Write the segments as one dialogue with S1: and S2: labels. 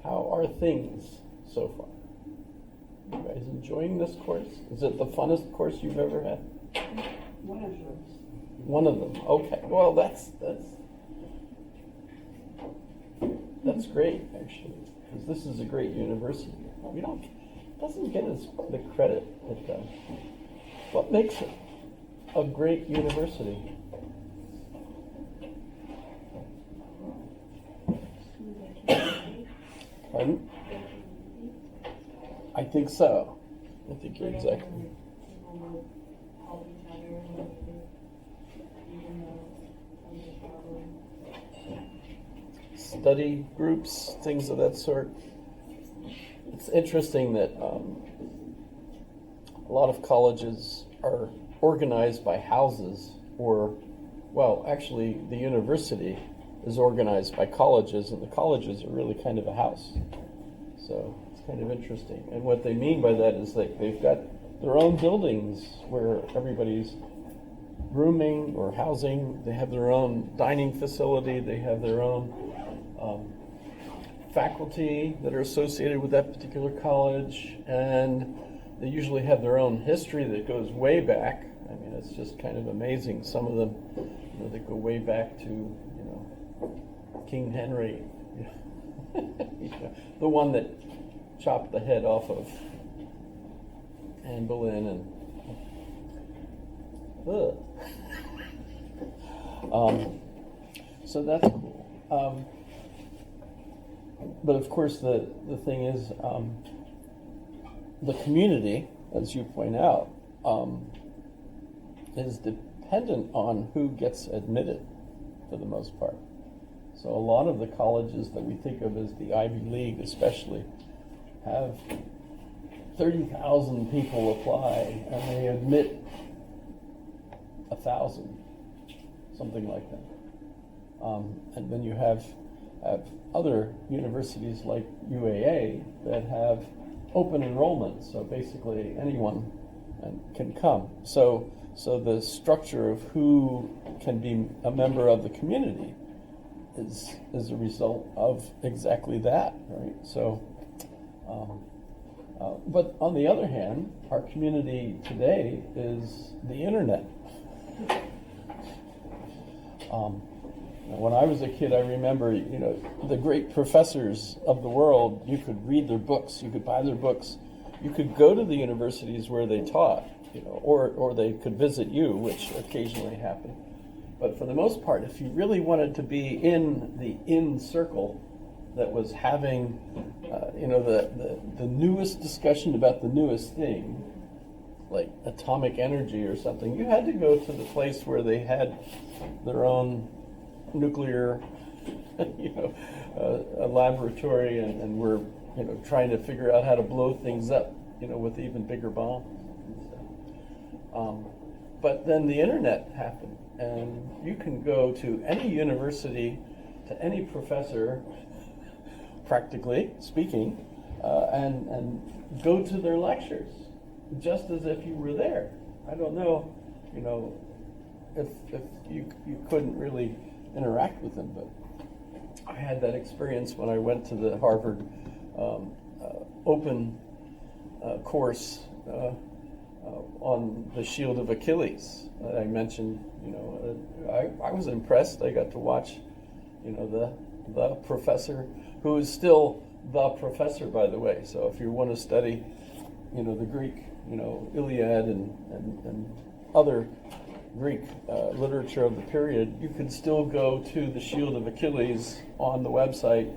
S1: How are things so far? You guys enjoying this course? Is it the funnest course you've ever had?
S2: One of them.
S1: One of them. Okay. Well, that's great, actually, because this is a great university. It doesn't get us the credit it does. What makes it a great university? Pardon? I think so. I think you're exactly. Study groups, things of that sort. It's interesting that a lot of colleges are organized by houses, or, well, actually, the university is organized by colleges, and the colleges are really kind of a house. So it's kind of interesting. And what they mean by that is like they've got their own buildings where everybody's rooming or housing. They have their own dining facility. They have their own faculty that are associated with that particular college, and they usually have their own history that goes way back. I mean, it's just kind of amazing. Some of them, they go way back to, King Henry, the one that chopped the head off of Anne Boleyn, and so that's cool. But of course, the thing is, the community, as you point out, is dependent on who gets admitted, for the most part. So a lot of the colleges that we think of as the Ivy League, especially, have 30,000 people apply, and they admit 1,000, something like that. And then you have other universities like UAA that have open enrollment, so basically anyone can come. So the structure of who can be a member of the community is a result of exactly that, right? So, but on the other hand, our community today is the internet. When I was a kid, I remember, the great professors of the world, you could read their books, you could buy their books, you could go to the universities where they taught, or they could visit you, which occasionally happened. But for the most part, if you really wanted to be in the circle that was having, the newest discussion about the newest thing, like atomic energy or something, you had to go to the place where they had their own nuclear, a laboratory, and we're, trying to figure out how to blow things up, with even bigger bombs. But then the internet happened, and you can go to any university, to any professor, practically speaking, and go to their lectures, just as if you were there. I don't know, if you couldn't really interact with them, but I had that experience when I went to the Harvard open course on the Shield of Achilles that I mentioned. I was impressed. I got to watch, the professor, who is still the professor, by the way. So if you want to study, the Greek, Iliad and other Greek literature of the period, you could still go to the Shield of Achilles on the website,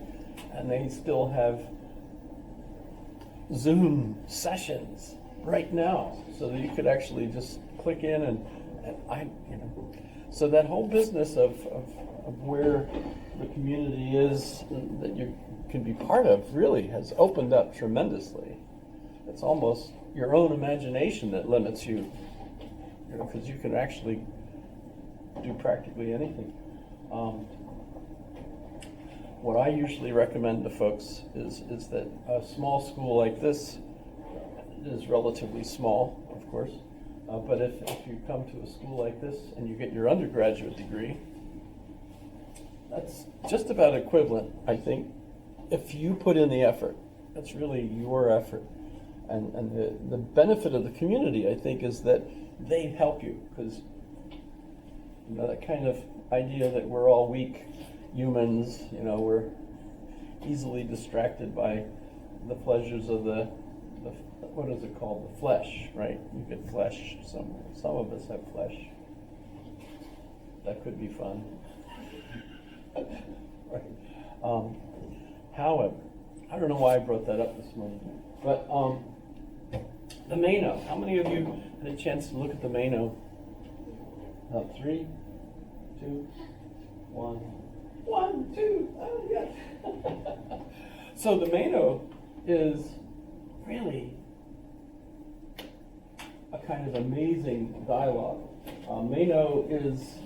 S1: and they still have Zoom sessions right now, so that you could actually just click in and so that whole business of where the community is that you can be part of really has opened up tremendously. It's almost your own imagination that limits you, because you can actually do practically anything. What I usually recommend to folks is that a small school like this is relatively small, of course, But if you come to a school like this and you get your undergraduate degree, that's just about equivalent, I think, if you put in the effort. That's really your effort. And the benefit of the community, I think, is that they help you, because that kind of idea that we're all weak humans, we're easily distracted by the pleasures of the what is it called? The flesh, right? You get flesh somewhere. Some of us have flesh. That could be fun. Right. However, I don't know why I brought that up this morning, but the Mano. How many of you had a chance to look at the Mano? 3, 2, 1. 1, 2. Oh, yeah. So the Mano is really a kind of amazing dialogue. Mano is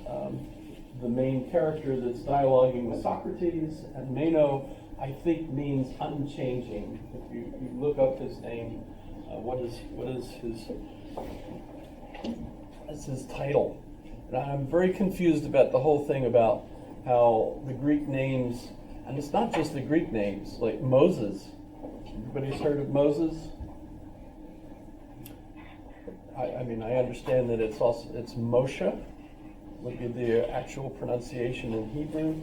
S1: the main character that's dialoguing with Socrates, and Mano, I think, means unchanging. If you look up his name, what is his title? And I'm very confused about the whole thing about how the Greek names, and it's not just the Greek names, like Moses. Everybody's heard of Moses? I mean, I understand that it's Moshe, would be the actual pronunciation in Hebrew.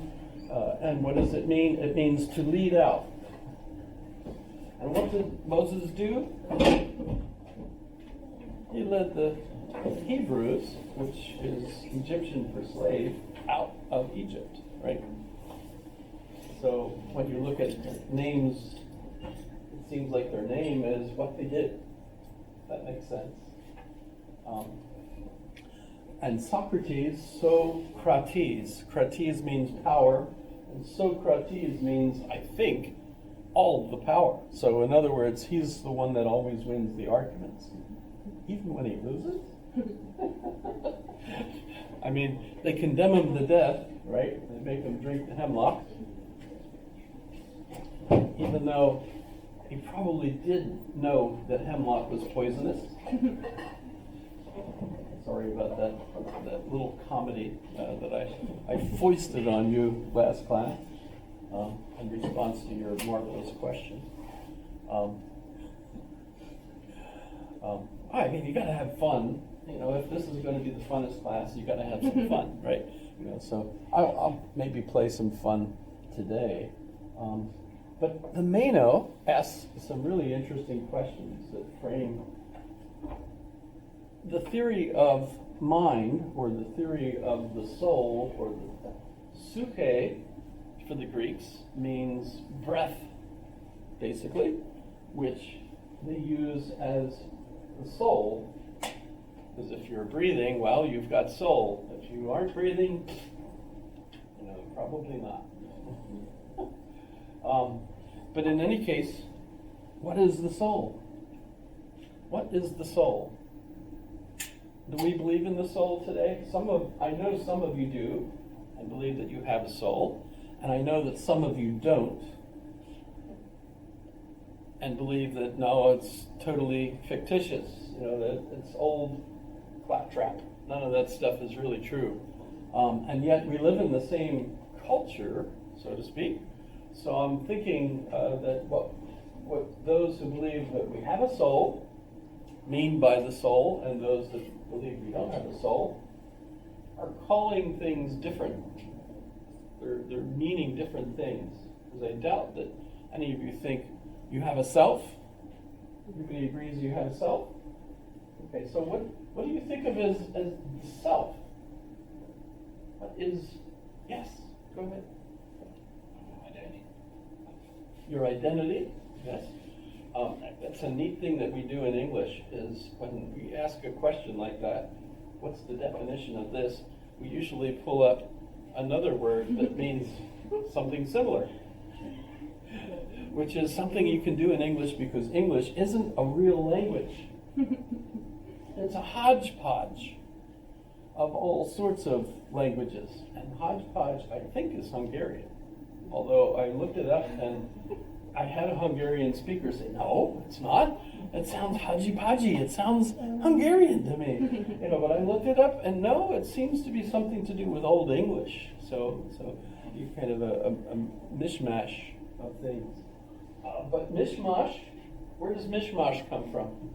S1: And what does it mean? It means to lead out. And what did Moses do? He led the Hebrews, which is Egyptian for slave, out of Egypt, right? So when you look at names, it seems like their name is what they did. That makes sense. And Socrates, Socrates. Krates means power, and Socrates means, I think, all of the power. So in other words, he's the one that always wins the arguments, even when he loses. I mean, they condemn him to death, right? They make him drink the hemlock, even though he probably did know that hemlock was poisonous. Sorry about that little comedy that I foisted on you last class in response to your marvelous question. I mean, you got to have fun. If this is going to be the funnest class, you got to have some fun, right? So I'll maybe play some fun today. But the Mano asks some really interesting questions that frame the theory of mind, or the theory of the soul, or the psyche for the Greeks means breath, basically, which they use as the soul. Because if you're breathing, well, you've got soul. If you aren't breathing, probably not. But in any case, what is the soul? What is the soul? Do we believe in the soul today? I know some of you do, and believe that you have a soul, and I know that some of you don't, and believe that no, it's totally fictitious. That it's old claptrap. None of that stuff is really true, and yet we live in the same culture, so to speak. So I'm thinking that what those who believe that we have a soul mean by the soul, and those that believe we don't have a soul, are calling things different. They're meaning different things. Because I doubt that any of you think you have a self. Everybody agrees you have a self? Okay, so what do you think of as the self? What is, yes, go ahead. Identity. Your identity, yes. That's a neat thing that we do in English, is when we ask a question like that, what's the definition of this? We usually pull up another word that means something similar, which is something you can do in English because English isn't a real language. It's a hodgepodge of all sorts of languages. And hodgepodge, I think, is Hungarian. Although I looked it up and I had a Hungarian speaker say, no, it's not. it sounds haji-paji, it sounds Hungarian to me. But I looked it up, and no, it seems to be something to do with Old English. So you kind of a mishmash of things. But mishmash, where does mishmash come from?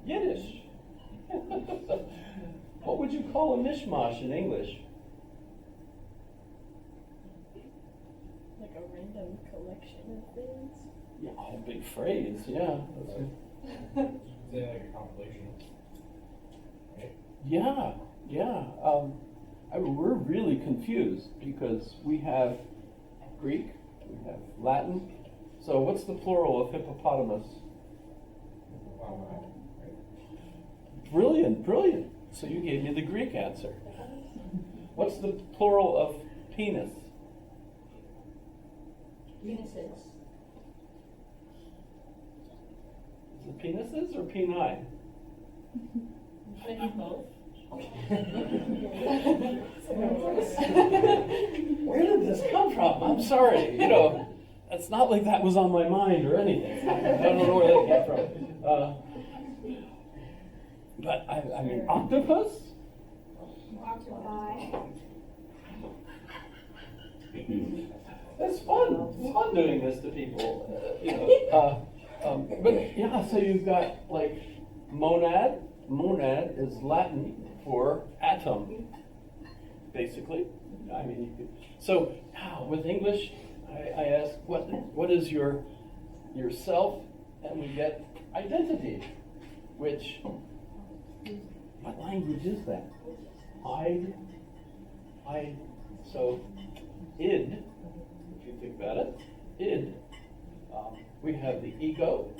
S1: Yiddish. What would you call a mishmash in English?
S3: Like a random collection of things.
S1: Yeah, a big phrase, yeah.
S4: Say like a compilation. Right?
S1: Yeah, yeah. We're really confused because we have Greek, we have Latin. So what's the plural of hippopotamus? Brilliant, brilliant. So you gave me the Greek answer. What's the plural of penis?
S2: Penises.
S1: Is it penises or peni?
S3: Maybe both.
S1: Where did this come from? I'm sorry. It's not like that was on my mind or anything. I don't know where that came from. But I mean, octopus?
S2: Octopi.
S1: It's fun. It's fun doing this to people. But yeah, so you've got like monad. Monad is Latin for atom, basically. I mean, you could. So with English, I ask, what is your self, and we get identity, which. What language is that? So, id, if you think about it, id, we have the ego,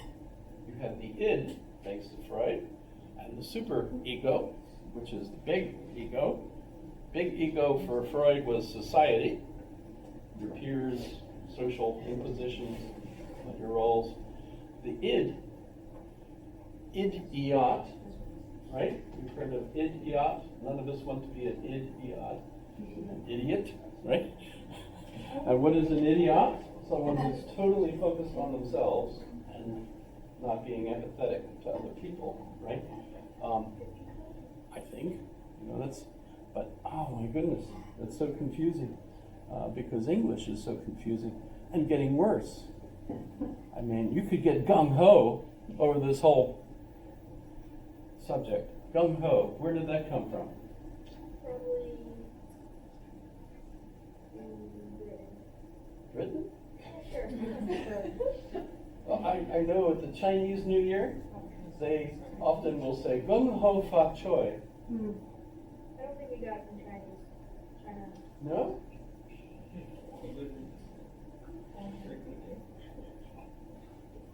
S1: you have the id, thanks to Freud, and the super ego, which is the big ego. Big ego for Freud was society, your peers, social impositions, your roles. The idiot, right? You've heard of idiot. None of us want to be an idiot. An idiot, right? And what is an idiot? Someone who's totally focused on themselves and not being empathetic to other people, right? I think, but oh my goodness, that's so confusing because English is so confusing and getting worse. I mean, you could get gung-ho over this whole subject. Gung-ho, where did that come from?
S3: Probably
S1: Britain?
S3: sure.
S1: Well, I know at the Chinese New Year, they often will say gung-ho fa choi.
S3: I don't think we got it from China.
S1: No?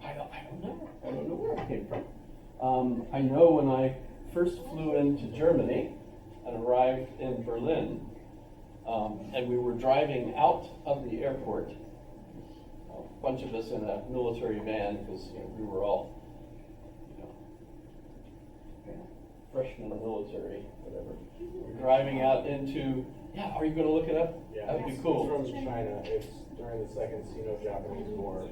S1: I don't know. I don't know where it came from. I know when I first flew into Germany and arrived in Berlin, and we were driving out of the airport, a bunch of us in a military van, because we were all freshmen military, whatever. We're driving out into, are you going to look it up?
S4: Yeah,
S1: That would be
S4: it's
S1: cool.
S4: from China. It's during the Second Sino-Japanese War.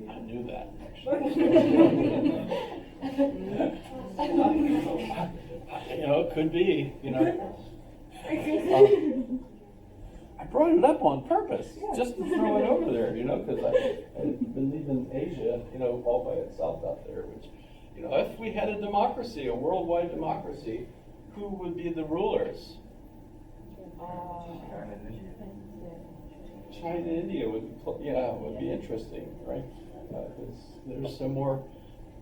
S1: I knew that, it could be, I brought it up on purpose, just to throw it over there, because I've been leaving Asia, all by itself out there, which, if we had a democracy, a worldwide democracy, who would be the rulers? China and India would be interesting, right? Because there's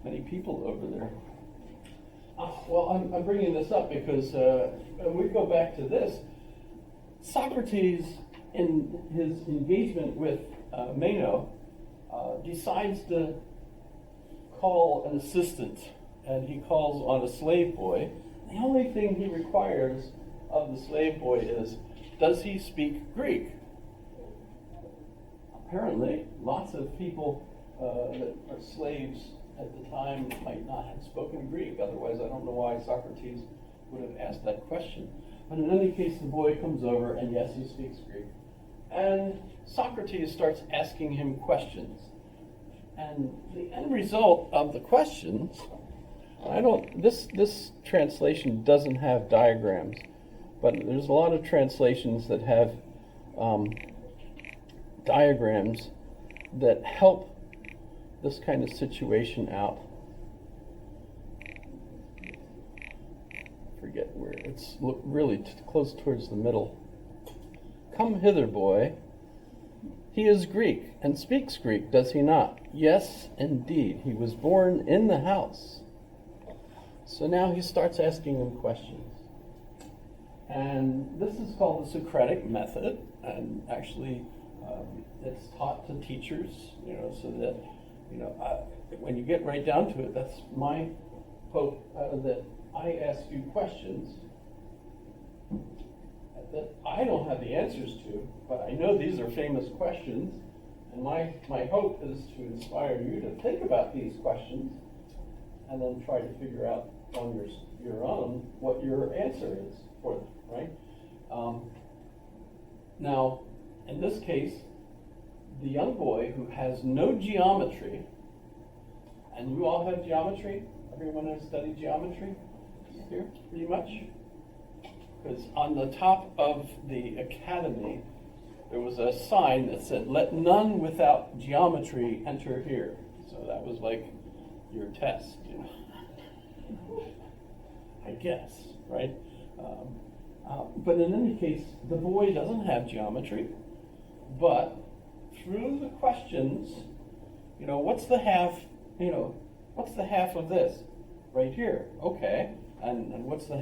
S1: many people over there. Well, I'm bringing this up because we go back to this. Socrates, in his engagement with Meno, decides to call an assistant, and he calls on a slave boy. The only thing he requires of the slave boy is, does he speak Greek? Apparently, lots of people that are slaves at the time might not have spoken Greek. Otherwise, I don't know why Socrates would have asked that question. But in any case, the boy comes over, and yes, he speaks Greek. And Socrates starts asking him questions. And the end result of the questions, this translation doesn't have diagrams, but there's a lot of translations that have diagrams that help this kind of situation out. Forget where it's really close towards the middle. Come hither, boy. He is Greek and speaks Greek, does he not? Yes, indeed. He was born in the house. So now he starts asking him questions. And this is called the Socratic method, and actually it's taught to teachers, so that, when you get right down to it, that's my hope, that I ask you questions that I don't have the answers to, but I know these are famous questions, and my hope is to inspire you to think about these questions and then try to figure out on your own what your answer is for them, right? Now, in this case, the young boy who has no geometry, and you all have geometry? Everyone has studied geometry here, pretty much? Because on the top of the academy, there was a sign that said, "Let none without geometry enter here." So that was like your test, I guess, right? But in any case, the boy doesn't have geometry, but through the questions, what's the half of this? Right here, okay. And what's the